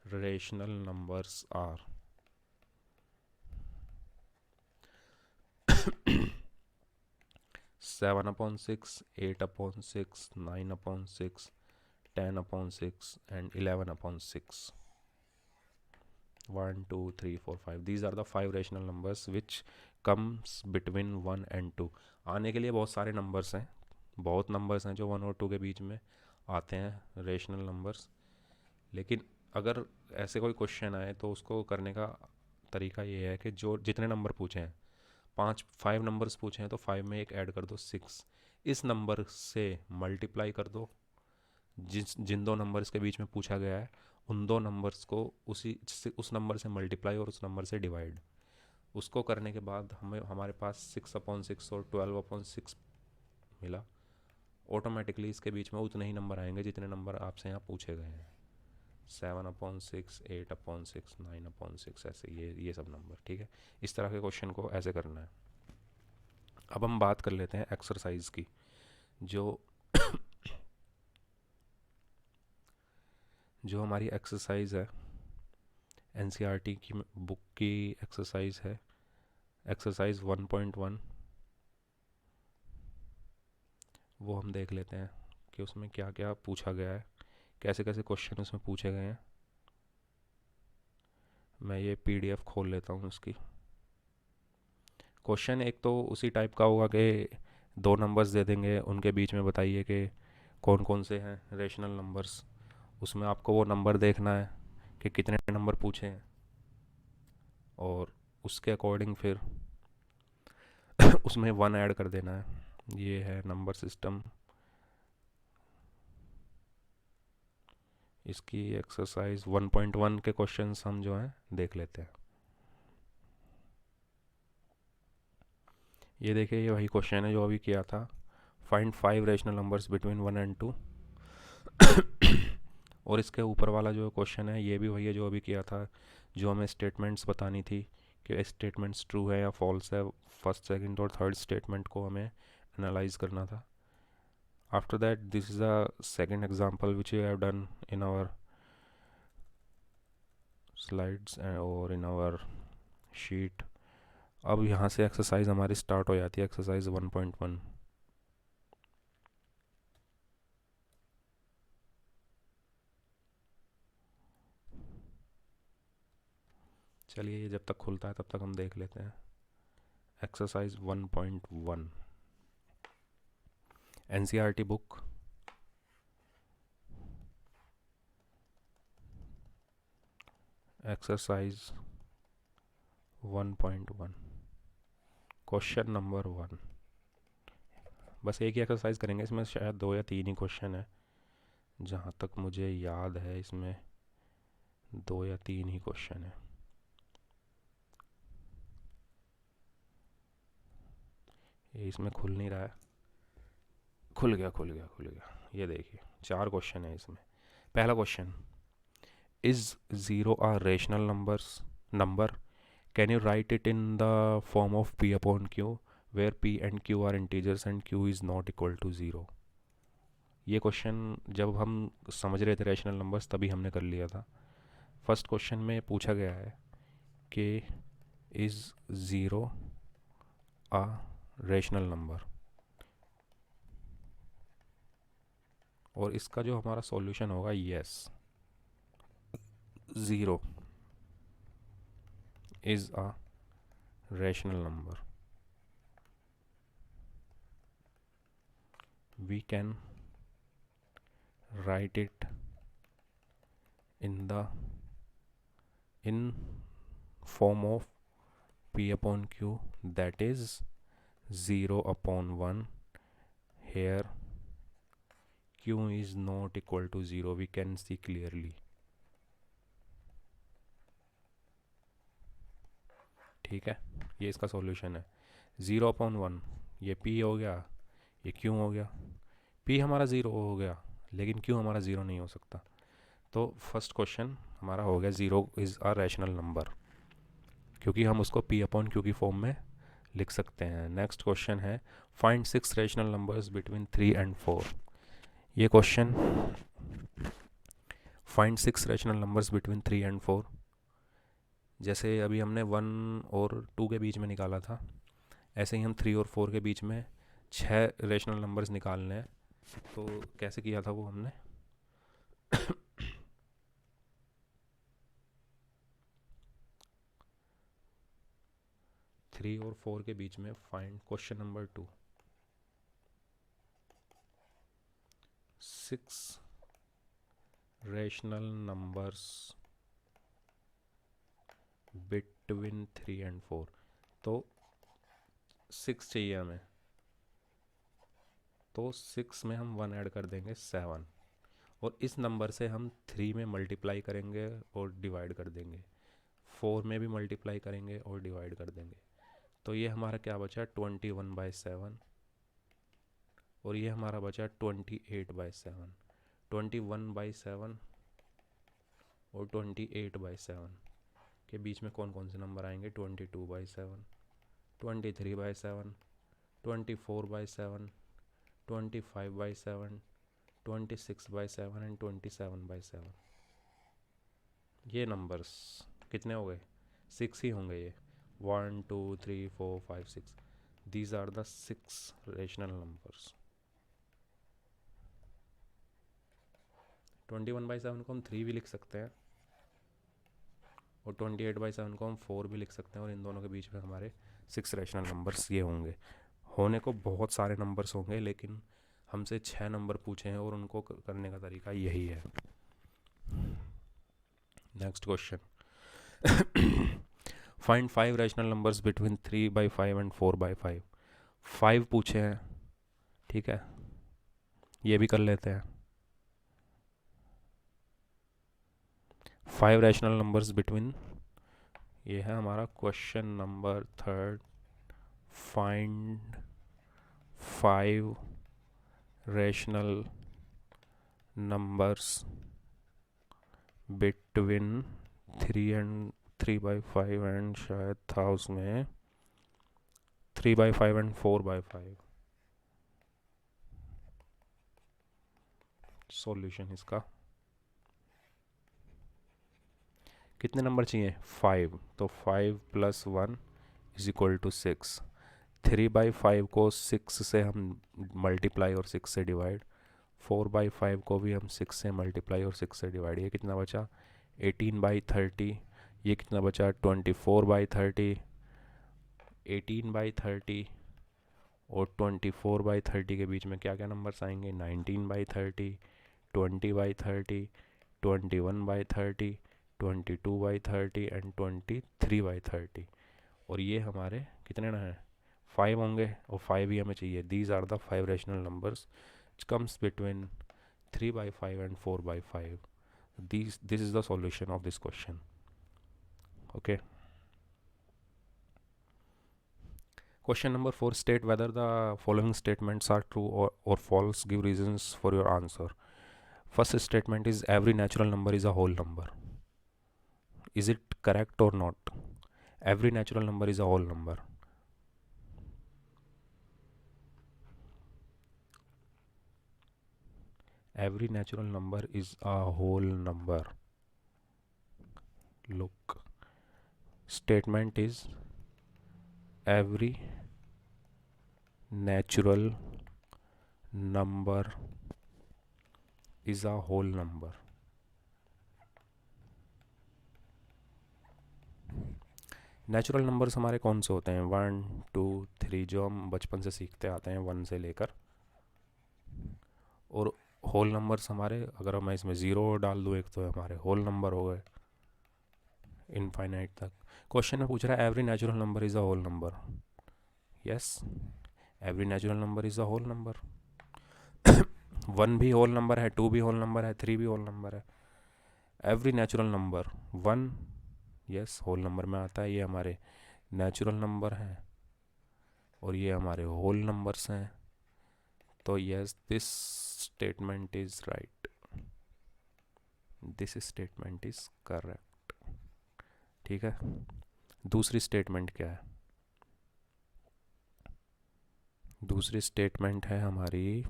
rational numbers are 7/6, 8/6, 9/6, 10/6 and 11/6. 1 2 3 4 5, these are the 5 rational numbers which comes between 1 and 2। आने के लिए बहुत सारे नंबर्स हैं, बहुत नंबर्स हैं जो 1 और 2 के बीच में आते हैं, रेशनल नंबर्स। लेकिन अगर ऐसे कोई क्वेश्चन आए तो उसको करने का तरीका ये है कि जो जितने नंबर पूछे हैं, 5 नंबर्स पूछे हैं तो 5 में एक ऐड कर दो, 6। इस नंबर से मल्टीप्लाई कर दो, जिन 2 नंबर्स के बीच में पूछा गया है उन 2 नंबर्स को उस नंबर से मल्टीप्लाई और उस नंबर से डिवाइड। उसको करने के बाद हमें हमारे पास 6/6 और 12/6 मिला। ऑटोमेटिकली इसके बीच में उतने ही नंबर आएंगे जितने नंबर आपसे यहाँ पूछे गए हैं, 7/6, 8/6, 9/6, ऐसे ये सब नंबर। ठीक है, इस तरह के क्वेश्चन को ऐसे करना है। अब हम बात कर लेते हैं एक्सरसाइज की। जो हमारी एक्सरसाइज है, एनसीईआरटी की बुक की एक्सरसाइज है, एक्सरसाइज 1.1। वो हम देख लेते हैं कि उसमें क्या क्या पूछा गया है, कैसे कैसे क्वेश्चन उसमें पूछे गए हैं। मैं ये पीडीएफ खोल लेता हूँ उसकी। क्वेश्चन एक तो उसी टाइप का होगा कि 2 नंबर्स दे देंगे, उनके बीच में बताइए कि कौन कौन से हैं रेशनल नंबर्स। उसमें आपको वो नंबर देखना है कि कितने नंबर पूछे हैं और उसके अकॉर्डिंग फिर उसमें 1 ऐड कर देना है। ये है नंबर सिस्टम, इसकी एक्सरसाइज 1.1 के क्वेश्चंस हम जो हैं देख लेते हैं। ये देखिए, ये वही क्वेश्चन है जो अभी किया था, find 5 rational numbers between 1 and 2। और इसके ऊपर वाला जो क्वेश्चन है ये भी वही है जो अभी किया था, जो हमें स्टेटमेंट्स बतानी थी कि स्टेटमेंट्स ट्रू है या फॉल्स है। फर्स्ट, सेकंड और थर्ड स्टेटमेंट को हमें एनालाइज करना था। After that this is a second example which we have done in our slides और इन आवर शीट। अब यहाँ से एक्सरसाइज हमारी स्टार्ट हो जाती है, एक्सरसाइज 1.1। चलिए, ये जब तक खुलता है तब तक हम देख लेते हैं। Exercise 1.1 NCERT book, exercise 1.1, question number 1। बस एक ही एक्सरसाइज करेंगे, इसमें शायद 2 या 3 ही क्वेश्चन है, जहाँ तक मुझे याद है इसमें 2 या 3 ही क्वेश्चन है। ये इसमें खुल नहीं रहा है, खुल गया खुल गया खुल गया। ये देखिए 4 क्वेश्चन है इसमें। पहला question, is 0 a rational number, can you right it in the form of p/q where p and q are integers and q is not equal to 0। ये क्वेश्चन जब हम समझ रहे थे रेशनल नंबर्स तभी हमने कर लिया था। फर्स्ट क्वेश्चन में पूछा गया है कि इज 0 a रेशनल नंबर, और इसका जो हमारा सॉल्यूशन होगा, yes 0 is a rational number. We can write it in the in form of p upon q, that is 0 upon 1. Here q is not equal to 0, we can see clearly. ठीक है, ये इसका solution है. 0 upon 1 ये p हो गया, ये q हो गया. p हमारा 0 हो गया लेकिन q हमारा 0 नहीं हो सकता. तो फर्स्ट क्वेश्चन हमारा हो गया 0 इज़ अ रैशनल नंबर, क्योंकि हम उसको p अपॉन q की फॉर्म में लिख सकते हैं. नेक्स्ट क्वेश्चन है find 6 rational numbers between 3 and 4. ये question find 6 rational numbers between 3 and 4, जैसे अभी हमने 1 और 2 के बीच में निकाला था, ऐसे ही हम 3 और 4 के बीच में 6 रैशनल नंबर्स निकालने हैं. तो कैसे किया था वो हमने 3 और 4 के बीच में find question number 2 6 rational numbers between 3 and 4. तो 6 चाहिए हमें, तो 6 में हम 1 ऐड कर देंगे 7, और इस नंबर से हम 3 में मल्टीप्लाई करेंगे और डिवाइड कर देंगे, 4 में भी मल्टीप्लाई करेंगे और डिवाइड कर देंगे. तो ये हमारा क्या बचा 21/7, और ये हमारा बचा 28/7. 21/7 और 28/7 के बीच में कौन कौन से नंबर आएंगे 22/7, 23/7, 24/7, 25/7, 26/7 एंड 27/7. ये नंबर्स कितने हो गए 6 ही होंगे. ये 1 2 3 4 5 6, these are the 6 rational numbers. 21/7 को हम 3 भी लिख सकते हैं, और 28/7 को हम 4 भी लिख सकते हैं, और इन दोनों के बीच में हमारे 6 रैशनल नंबर्स ये होंगे. होने को बहुत सारे नंबर्स होंगे, लेकिन हमसे 6 नंबर पूछे हैं और उनको करने का तरीका यही है. Next question find 5 rational numbers between 3/5 and 4/5. 5 पूछे हैं, ठीक है, ये भी कर लेते हैं. 5 रैशनल नंबर्स बिटवीन, ये है हमारा question number 3. Find 5 rational numbers between 3/5 and शायद था उसमें 3/5 एंड 4/5. सॉल्यूशन इसका कितने नंबर चाहिए 5, तो 5 + 1 = 6. 3/5 को 6 से हम मल्टीप्लाई और 6 से डिवाइड, 4/5 को भी हम 6 से मल्टीप्लाई और 6 से डिवाइड. ये कितना बचा 18/30. ये कितना बचा 24/30. 18/30 और 24/30 के बीच में क्या क्या नंबर्स आएंगे 19/30, 20/30, 21/30, 22/30 एंड 23/30. और ये हमारे कितने ना हैं 5 होंगे, और 5 ही हमें चाहिए. These are the 5 rational numbers comes between 3/5 and 4/5. This is the solution of this question. Okay. Question number 4, state whether the following statements are true or false. Give reasons for your answer. First statement is every natural number is a whole number. Is it correct or not? Every natural number is a whole number. Every natural number is a whole number. Look, statement is every natural number is a whole number. Natural numbers हमारे कौन से होते हैं? 1 2 3, जो हम बचपन से सीखते आते हैं 1 से लेकर। और होल नंबर्स हमारे, अगर मैं इसमें ज़ीरो डाल दूँ एक, तो हमारे होल नंबर हो गए इनफाइनाइट तक। क्वेश्चन में पूछ रहा है every natural number is a whole number. Yes, every natural number is a whole number. 1 भी होल नंबर है, 2 भी होल नंबर है, 3 भी होल नंबर है। Every natural number 1, yes, whole number में आता है। ये हमारे नेचुरल नंबर हैं और ये हमारे होल नंबर्स हैं। तो yes, this statement is right, this statement is correct. ठीक है, दूसरी स्टेटमेंट क्या है? दूसरी स्टेटमेंट है हमारी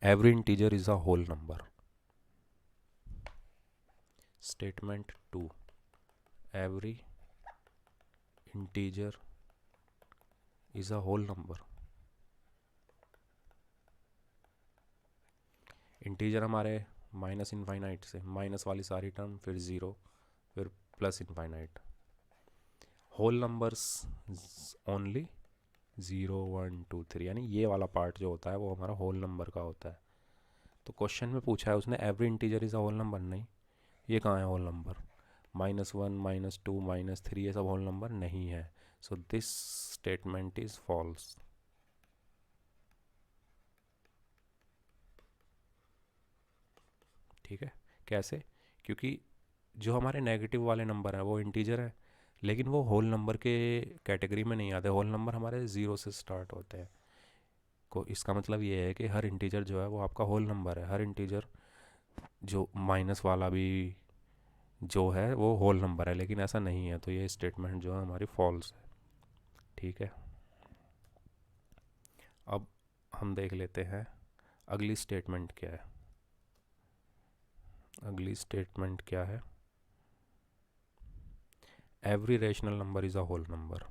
every integer is a whole number. Statement 2, every integer is a whole number. Integer हमारे माइनस इनफाइनाइट से, माइनस वाली सारी टर्म, फिर ज़ीरो, फिर plus infinite. Whole numbers only 0 1 2 3, यानी ये वाला पार्ट जो होता है वो हमारा होल नंबर का होता है। तो क्वेश्चन में पूछा है उसने every integer is a whole number, नहीं, ये कहाँ है होल नंबर? -1 -2 -3 ये सब होल नंबर नहीं है। So this statement is false. ठीक है, कैसे? क्योंकि जो हमारे नेगेटिव वाले नंबर हैं वो इंटीजर है, लेकिन वो होल नंबर के कैटेगरी में नहीं आते। होल नंबर हमारे ज़ीरो से स्टार्ट होते हैं। को इसका मतलब ये है कि हर इंटीजर जो है वो आपका होल नंबर है। हर इंटीजर, जो माइनस वाला भी जो है वो होल नंबर है, लेकिन ऐसा नहीं है। तो ये स्टेटमेंट जो है हमारी फॉल्स है। ठीक है, अब हम देख लेते हैं अगली स्टेटमेंट क्या है। अगली स्टेटमेंट क्या है? Every rational number is a whole number.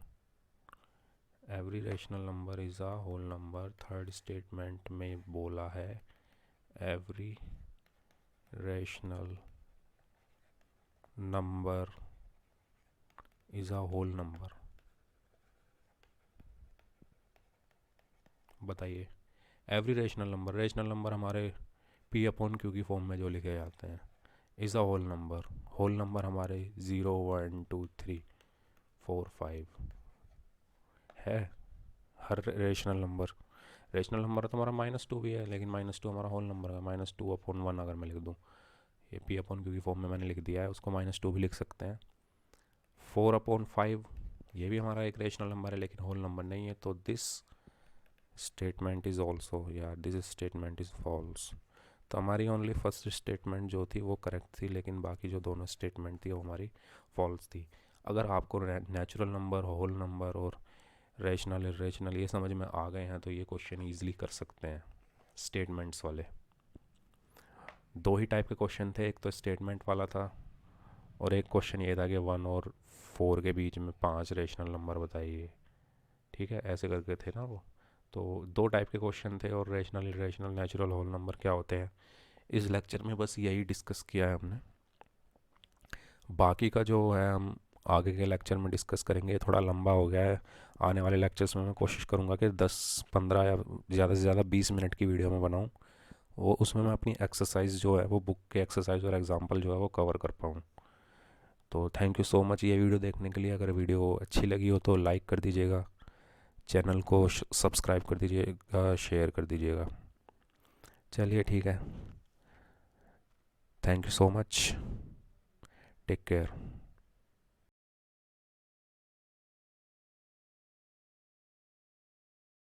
Every rational number is a whole number. Third statement में बोला है every rational number is a whole number. बताइए, एवरी रेशनल नंबर हमारे पी अपॉन क्यू की फॉर्म में जो लिखे जाते हैं, is a whole number. Whole number हमारे 0 1 2 3 4 5 है। हर रेशनल नंबर तो हमारा -2 भी है, लेकिन -2 हमारा होल नंबर है। -2/1 अगर मैं लिख दूँ, ये पी अपॉन क्यू की फॉर्म में मैंने लिख दिया है, उसको -2 भी लिख सकते हैं। 4/5 ये भी हमारा एक रेशनल नंबर है, लेकिन होल नंबर नहीं है। तो दिस स्टेटमेंट इज़ ऑल्सो, या दिस स्टेटमेंट इज़ फॉल्स। तो हमारी ओनली फर्स्ट स्टेटमेंट जो थी वो करेक्ट थी, लेकिन बाकी जो दोनों स्टेटमेंट थी वो हमारी फॉल्स थी। अगर आपको नेचुरल नंबर, होल नंबर और रेशनल इरेशनल ये समझ में आ गए हैं तो ये क्वेश्चन ईजिली कर सकते हैं। स्टेटमेंट्स वाले दो ही टाइप के क्वेश्चन थे, एक तो स्टेटमेंट वाला था और एक क्वेश्चन ये था कि 1 और 4 के बीच में 5 रेशनल नंबर बताइए। ठीक है, ऐसे करके थे ना वो। तो दो टाइप के क्वेश्चन थे, और rational irrational natural whole number क्या होते हैं इस लेक्चर में बस यही डिस्कस किया है हमने। बाकी का जो है हम आगे के लेक्चर में डिस्कस करेंगे। थोड़ा लंबा हो गया है। आने वाले लेक्चर्स में मैं कोशिश करूँगा कि 10 15 या ज़्यादा से ज़्यादा 20 मिनट की वीडियो में बनाऊँ। वो उसमें मैं अपनी एक्सरसाइज जो है वो बुक के एक्सरसाइज और एग्जांपल जो है वो कवर कर पाऊँ। तो थैंक यू सो मच ये वीडियो देखने के लिए। अगर वीडियो अच्छी लगी हो तो लाइक कर दीजिएगा, चैनल को सब्सक्राइब कर दीजिएगा, शेयर कर दीजिएगा। चलिए ठीक है, thank you so much, take care.